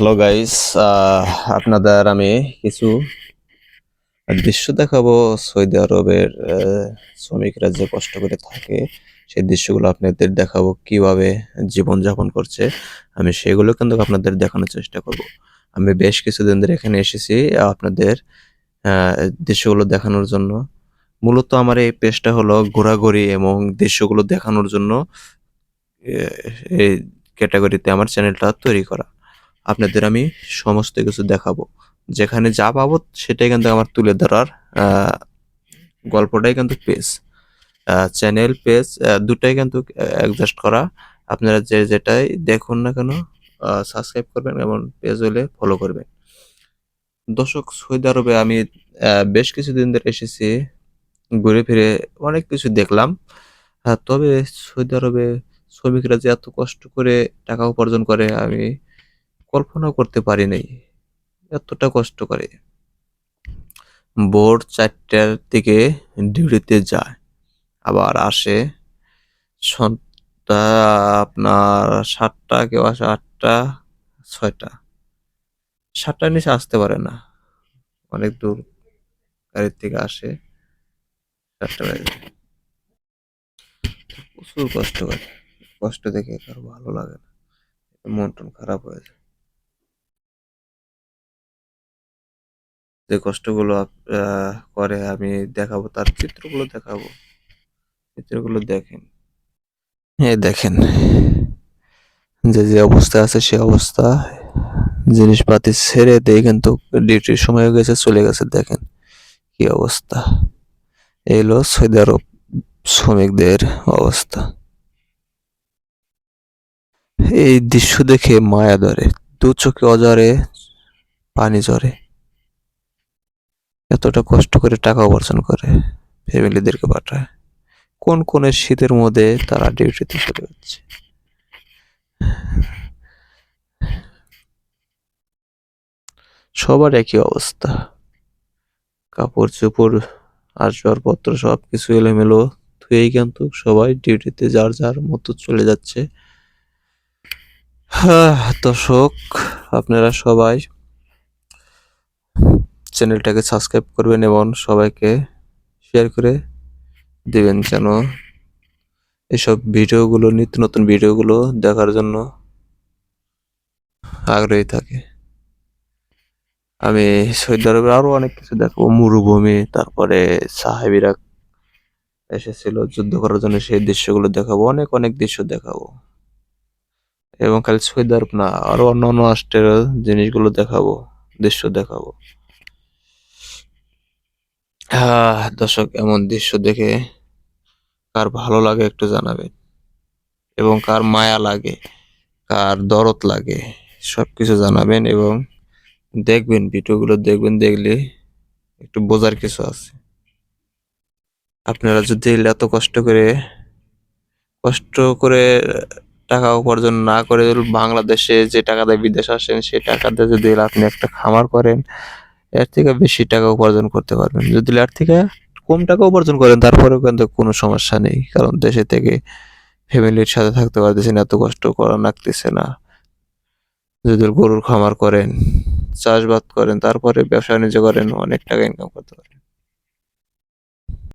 Hello guys, আপনাদের আমি কিছু দৃশ্য দেখাবো। সৌদি আরবের শ্রমিকরা যে কষ্ট করে থাকে সেই দৃশ্যগুলো আপনাদের দেখাবো, কিভাবে জীবনযাপন করছে আমি সেগুলো কিন্তু আপনাদের দেখানোর চেষ্টা করব। আমি বেশ কিছুদিন ধরে এখানে এসেছি আপনাদের আহ, দৃশ্যগুলো দেখানোর জন্য। মূলত আমার এই পেজটা হলো ঘোরাঘুরি এবং দৃশ্যগুলো দেখানোর জন্য। এই ক্যাটাগরিতে আমার চ্যানেলটা তৈরি করা। আপনাদের আমি সমস্ত কিছু দেখাবো, যেখানে যা পাবো সেটাই কিন্তু আমার তুলে ধরার আহ, গল্পটাই কিন্তু পেজ, চ্যানেল পেজ দুটাই কিন্তু অ্যাডজাস্ট করা। আপনারা যে যেটাই দেখুন না কেন সাবস্ক্রাইব করবেন এবং পেজ হলে ফলো করবেন। দর্শক, সৌদি আরবে আমি বেশ কিছুদিন ধরে এসেছি, ঘুরে ফিরে অনেক কিছু দেখলাম। তবে সৌদি আরবে শ্রমিকরা যে এত কষ্ট করে টাকা উপার্জন করে আমি কল্পনাও করতে পারি নাই, এতটা কষ্ট করে। ভোর 4টার দিকে ডিউটিতে যায়, আবার আসে সন্ধ্যা আপনার 7টা, কেউ আসে 8টা, 6টা। 7টার নিচে আসতে পারে না, অনেক দূর গাড়ির থেকে আসে। 7টা বাজে, প্রচুর কষ্ট করে। কষ্ট দেখে কারো ভালো লাগে না, মন টন খারাপ হয়ে যায়। যে কষ্টগুলো করে আমি দেখাবো, তার চিত্রগুলো দেখাবো। চিত্রগুলো দেখেন, এই দেখেন যে যে অবস্থা আছে সে অবস্থা, জিনিসপাতি ছেড়ে দিয়ে কিন্তু ডিউটির সময় হয়ে গেছে, চলে গেছে। দেখেন কি অবস্থা, এই হলো সৌদি আরব শ্রমিকদের অবস্থা। এই দৃশ্য দেখে মায়া ধরে, দু চোখে অজারে পানি ঝরে। এতটা কষ্ট করে টাকা উপার্জন করে ফ্যামিলিদেরকে পাঠায়, কোন কোন শীতের মধ্যে তারা ডিউটিতে চলে যাচ্ছে। সবার একই অবস্থা, কাপড় চোপড় আসবাবপত্র সবকিছু এলোমেলো ধুয়েই কিন্তু সবাই ডিউটিতে যার যার মতো চলে যাচ্ছে। দর্শক, আপনারা সবাই চ্যানেলটাকে সাবস্ক্রাইব করবেন এবং সবাইকে শেয়ার করে দিবেন, যেন এসব ভিডিওগুলো, নিত্য নতুন ভিডিওগুলো দেখার জন্য আগ্রহী থাকে। আমি সৌদি আরবে আরো অনেক কিছু দেখাবো, মরুভূমি, তারপরে সাহাবীরা এসেছিল যুদ্ধ করার জন্য, সেই দৃশ্যগুলো দেখাবো। অনেক অনেক দৃশ্য দেখাবো, এবং খালি সৌদি আরব না, আরো অন্যান্য রাষ্ট্রের জিনিসগুলো দেখাবো, দৃশ্য দেখাবো। দর্শক, এমন দৃশ্য দেখে কার ভালো লাগে একটু জানাবেন, এবং কার মায়া লাগে, কার দরদ লাগে, সবকিছু জানাবেন। এবং দেখবেন, ভিডিওগুলো দেখবেন, দেখলে একটু বোঝার কিছু আছে। আপনারা যদি এত কষ্ট করে টাকা উপার্জন না করে বাংলাদেশে যে টাকা দিয়ে বিদেশে আসেন, সেই টাকা দিয়ে যদি আপনি একটা খামার করেন, এর থেকে বেশি টাকা উপার্জন করতে পারবেন। যদি এর থেকে কম টাকা উপার্জন করেন, তারপরেও কিন্তু কোনো সমস্যা নেই, কারণ দেশে থেকে ফ্যামিলির সাথে থাকতে পারতেছেন, এত কষ্ট করা লাগতেছে না। যদি গরুর খামার করেন, চাষবাদ করেন, তারপরে ব্যবসা বাণিজ্য করেন, অনেক টাকা ইনকাম করতে পারেন।